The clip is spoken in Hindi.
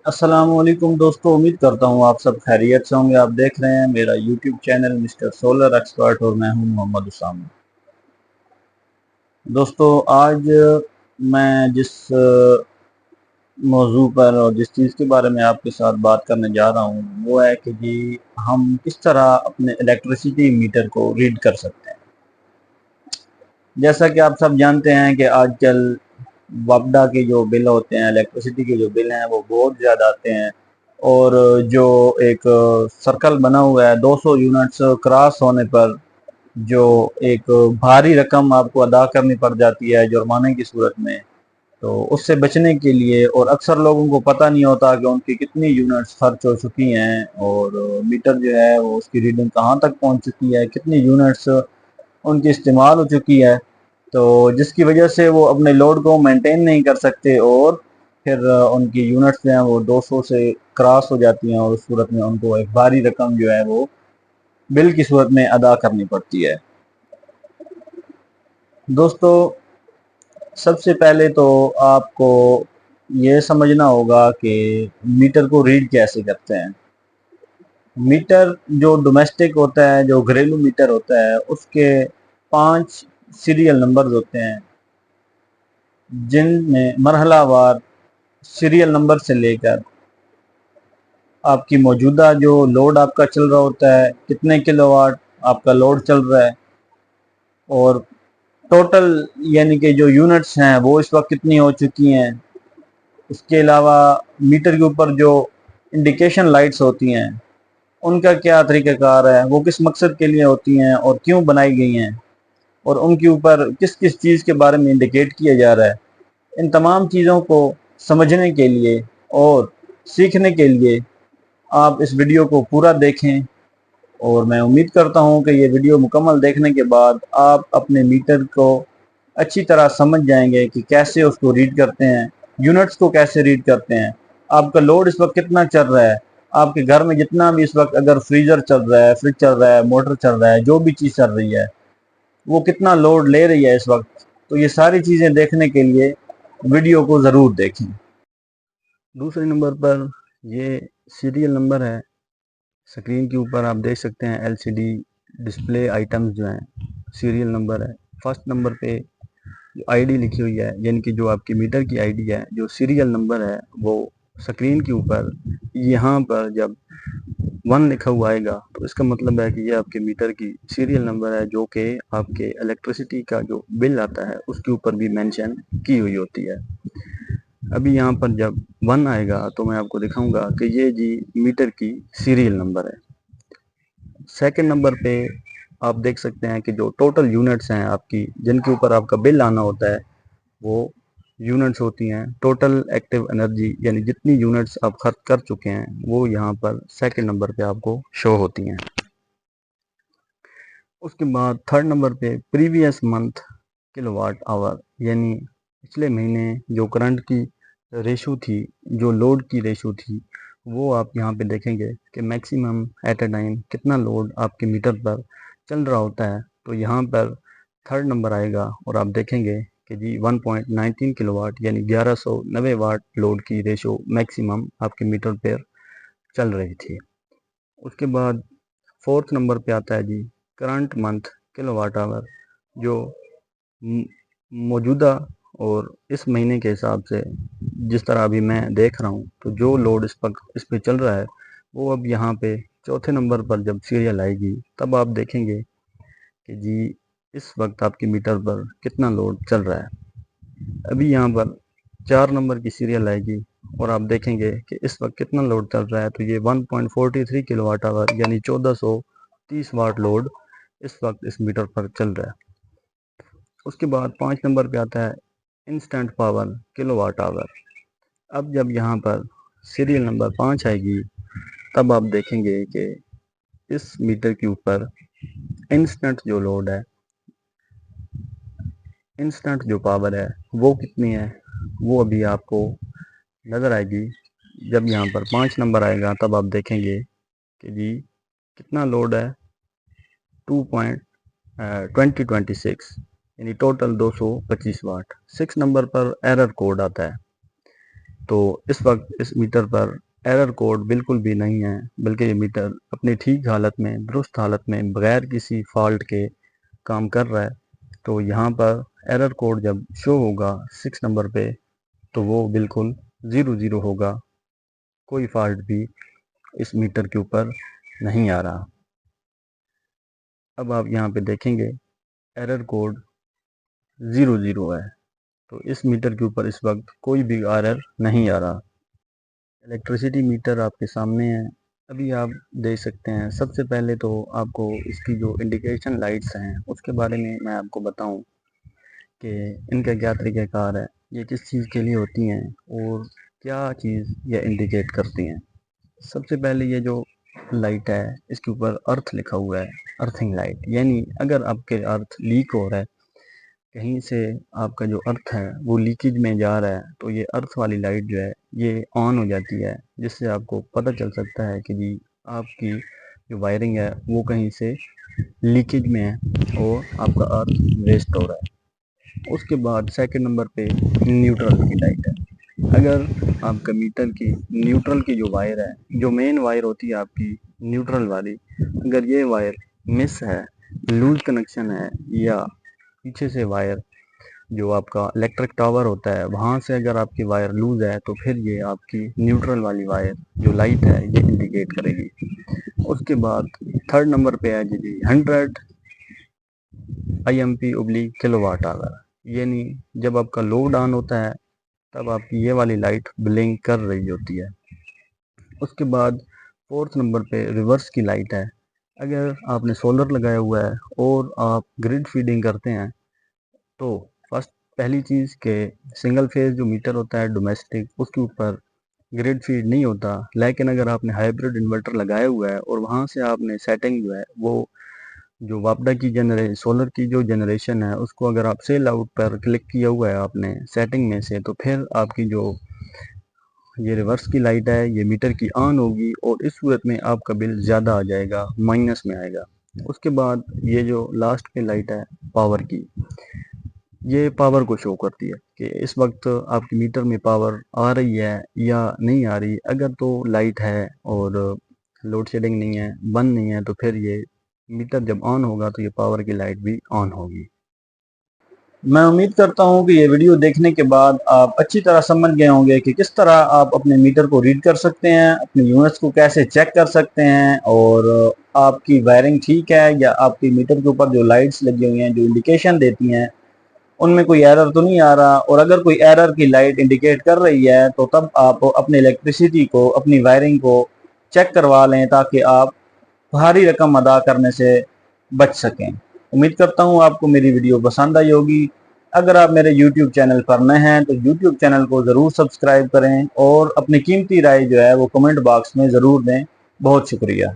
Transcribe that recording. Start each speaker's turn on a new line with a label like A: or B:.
A: अस्सलामुअलैकुम दोस्तों, उम्मीद करता हूँ आप सब खैरियत से होंगे। आप देख रहे हैं मेरा YouTube channel mister solar expert और मैं हूँ मोहम्मद उसाम। दोस्तों, आज मैं जिस मौजू पर और जिस चीज़ के बारे में आपके साथ बात करने जा रहा हूँ वो है कि जी हम किस तरह अपने इलेक्ट्रिसिटी मीटर को रीड कर सकते हैं। जैसा कि आप सब जानते हैं कि आजकल वापडा के जो बिल होते हैं, इलेक्ट्रिसिटी के जो बिल हैं वो बहुत ज़्यादा आते हैं। और जो एक सर्कल बना हुआ है 200 यूनिट्स क्रॉस होने पर जो एक भारी रकम आपको अदा करनी पड़ जाती है जुर्माने की सूरत में, तो उससे बचने के लिए, और अक्सर लोगों को पता नहीं होता कि उनकी कितनी यूनिट्स खर्च हो चुकी हैं और मीटर जो है वो उसकी रीडिंग कहाँ तक पहुँच चुकी है, कितनी यूनिट्स उनकी इस्तेमाल हो चुकी है। तो जिसकी वजह से वो अपने लोड को मेंटेन नहीं कर सकते और फिर उनकी यूनिट्स जो हैं वो 200 से क्रॉस हो जाती हैं और उस सूरत में उनको एक भारी रकम जो है वो बिल की सूरत में अदा करनी पड़ती है। दोस्तों, सबसे पहले तो आपको ये समझना होगा कि मीटर को रीड कैसे करते हैं। मीटर जो डोमेस्टिक होता है, जो घरेलू मीटर होता है, उसके 5 सीरियल नंबर्स होते हैं जिनमें मरहलावार सीरियल नंबर से लेकर आपकी मौजूदा जो लोड आपका चल रहा होता है, कितने किलोवाट आपका लोड चल रहा है, और टोटल यानी कि जो यूनिट्स हैं वो इस वक्त कितनी हो चुकी हैं। इसके अलावा मीटर के ऊपर जो इंडिकेशन लाइट्स होती हैं उनका क्या तरीक़ाकार है, वो किस मकसद के लिए होती हैं और क्यों बनाई गई हैं, और उनके ऊपर किस किस चीज़ के बारे में इंडिकेट किया जा रहा है। इन तमाम चीज़ों को समझने के लिए और सीखने के लिए आप इस वीडियो को पूरा देखें, और मैं उम्मीद करता हूं कि ये वीडियो मुकम्मल देखने के बाद आप अपने मीटर को अच्छी तरह समझ जाएंगे कि कैसे उसको रीड करते हैं, यूनिट्स को कैसे रीड करते हैं, आपका लोड इस वक्त कितना चल रहा है, आपके घर में जितना भी इस वक्त अगर फ्रीज़र चल रहा है, फ्रिज चल रहा है, मोटर चल रहा है, जो भी चीज़ चल रही है वो कितना लोड ले रही है इस वक्त। तो ये सारी चीज़ें देखने के लिए वीडियो को ज़रूर देखें। दूसरे नंबर पर ये सीरियल नंबर है। स्क्रीन के ऊपर आप देख सकते हैं एलसीडी डिस्प्ले आइटम्स जो हैं, सीरियल नंबर है। फर्स्ट नंबर पे जो आईडी लिखी हुई है, यानी कि जो आपकी मीटर की आईडी है, जो सीरियल नंबर है वो स्क्रीन के ऊपर यहाँ पर जब 1 लिखा हुआ आएगा तो इसका मतलब है कि ये आपके मीटर की सीरियल नंबर है, जो कि आपके इलेक्ट्रिसिटी का जो बिल आता है उसके ऊपर भी मेंशन की हुई होती है। अभी यहाँ पर जब 1 आएगा तो मैं आपको दिखाऊंगा कि ये जी मीटर की सीरियल नंबर है। सेकंड नंबर पे आप देख सकते हैं कि जो टोटल यूनिट्स हैं आपकी, जिनके ऊपर आपका बिल आना होता है, वो यूनिट्स होती हैं टोटल एक्टिव एनर्जी, यानी जितनी यूनिट्स आप खर्च कर चुके हैं वो यहाँ पर सेकंड नंबर पे आपको शो होती हैं। उसके बाद थर्ड नंबर पे प्रीवियस मंथ किलोवाट आवर, यानी पिछले महीने जो करंट की रेशो थी, जो लोड की रेशो थी, वो आप यहाँ पे देखेंगे कि मैक्सिमम एट अ टाइम कितना लोड आपके मीटर पर चल रहा होता है। तो यहाँ पर थर्ड नंबर आएगा और आप देखेंगे कि जी 1.19 किलोवाट यानी 1190 वाट लोड की रेशो मैक्सिमम आपके मीटर पर चल रही थी। उसके बाद फोर्थ नंबर पे आता है जी करंट मंथ किलोवाट आवर, जो मौजूदा और इस महीने के हिसाब से जिस तरह अभी मैं देख रहा हूँ, तो जो लोड इस पे चल रहा है वो अब यहाँ पे चौथे नंबर पर जब सीरियल आएगी तब आप देखेंगे कि जी इस वक्त आपके मीटर पर कितना लोड चल रहा है। अभी यहाँ पर 4 नंबर की सीरियल आएगी और आप देखेंगे कि इस वक्त कितना लोड चल रहा है। तो ये 1.43 किलोवाट आवर यानी 1430 वाट लोड इस वक्त इस मीटर पर चल रहा है। उसके बाद 5 नंबर पे आता है इंस्टेंट पावर किलोवाट आवर। अब जब यहाँ पर सीरियल नंबर 5 आएगी तब आप देखेंगे कि इस मीटर के ऊपर इंस्टेंट जो लोड है, इंस्टेंट जो पावर है वो कितनी है, वो अभी आपको नज़र आएगी। जब यहाँ पर 5 नंबर आएगा तब आप देखेंगे कि जी कितना लोड है, 2.2026 यानी टोटल 225 वाट। 6 नंबर पर एरर कोड आता है। तो इस वक्त इस मीटर पर एरर कोड बिल्कुल भी नहीं है, बल्कि ये मीटर अपनी ठीक हालत में, दुरुस्त हालत में, बगैर किसी फॉल्ट के काम कर रहा है। तो यहाँ पर एरर कोड जब शो होगा 6 नंबर पे, तो वो बिल्कुल 00 होगा, कोई फॉल्ट भी इस मीटर के ऊपर नहीं आ रहा। अब आप यहाँ पे देखेंगे एरर कोड 00 है, तो इस मीटर के ऊपर इस वक्त कोई भी एरर नहीं आ रहा। इलेक्ट्रिसिटी मीटर आपके सामने है, अभी आप देख सकते हैं। सबसे पहले तो आपको इसकी जो इंडिकेशन लाइट्स हैं उसके बारे में मैं आपको बताऊं कि इनका क्या तरीक़ाकार है, ये किस चीज़ के लिए होती हैं और क्या चीज़ ये इंडिकेट करती हैं। सबसे पहले ये जो लाइट है इसके ऊपर अर्थ लिखा हुआ है, अर्थिंग लाइट, यानी अगर आपके अर्थ लीक हो रहा है, कहीं से आपका जो अर्थ है वो लीकेज में जा रहा है, तो ये अर्थ वाली लाइट जो है ये ऑन हो जाती है, जिससे आपको पता चल सकता है कि जी आपकी जो वायरिंग है वो कहीं से लीकेज में है और आपका अर्थ वेस्ट हो रहा है। उसके बाद सेकंड नंबर पे न्यूट्रल की लाइट है। अगर आपका मीटर की न्यूट्रल की जो वायर है, जो मेन वायर होती है आपकी न्यूट्रल वाली, अगर ये वायर मिस है, लूज कनेक्शन है, या पीछे से वायर जो आपका इलेक्ट्रिक टावर होता है वहाँ से अगर आपकी वायर लूज है, तो फिर ये आपकी न्यूट्रल वाली वायर जो लाइट है ये इंडिकेट करेगी। उसके बाद थर्ड नंबर पे है जी 100 IMP/किलोवाट आवर, यानी जब आपका लोड ऑन होता है तब आपकी ये वाली लाइट ब्लिंक कर रही होती है। उसके बाद फोर्थ नंबर पे रिवर्स की लाइट है। अगर आपने सोलर लगाया हुआ है और आप ग्रिड फीडिंग करते हैं, तो पहली चीज़ के सिंगल फेज जो मीटर होता है डोमेस्टिक, उसके ऊपर ग्रिड फीड नहीं होता। लेकिन अगर आपने हाइब्रिड इन्वर्टर लगाया हुआ है और वहाँ से आपने सेटिंग जो है वो जो वापडा की सोलर की जो जनरेशन है उसको अगर आप सेल आउट पर क्लिक किया हुआ है आपने सेटिंग में से, तो फिर आपकी जो ये रिवर्स की लाइट है ये मीटर की ऑन होगी और इस सूरत में आपका बिल ज़्यादा आ जाएगा, माइनस में आएगा। उसके बाद ये जो लास्ट पे लाइट है पावर की, ये पावर को शो करती है कि इस वक्त आपकी मीटर में पावर आ रही है या नहीं आ रही। अगर तो लाइट है और लोड शेडिंग नहीं है, बंद नहीं है, तो फिर ये मीटर जब ऑन होगा तो ये पावर की लाइट भी ऑन होगी। मैं उम्मीद करता हूं कि ये वीडियो देखने के बाद आप अच्छी तरह समझ गए होंगे कि किस तरह आप अपने मीटर को रीड कर सकते हैं, अपने यूनिट्स को कैसे चेक कर सकते हैं, और आपकी वायरिंग ठीक है या आपकी मीटर के ऊपर जो लाइट्स लगी हुई हैं जो इंडिकेशन देती हैं उनमें कोई एरर तो नहीं आ रहा। और अगर कोई एरर की लाइट इंडिकेट कर रही है तो तब आप अपने इलेक्ट्रिसिटी को, अपनी वायरिंग को चेक करवा लें ताकि आप भारी रकम अदा करने से बच सकें। उम्मीद करता हूँ आपको मेरी वीडियो पसंद आई होगी। अगर आप मेरे YouTube चैनल पर नए हैं तो YouTube चैनल को ज़रूर सब्सक्राइब करें और अपनी कीमती राय जो है वो कमेंट बॉक्स में ज़रूर दें। बहुत शुक्रिया।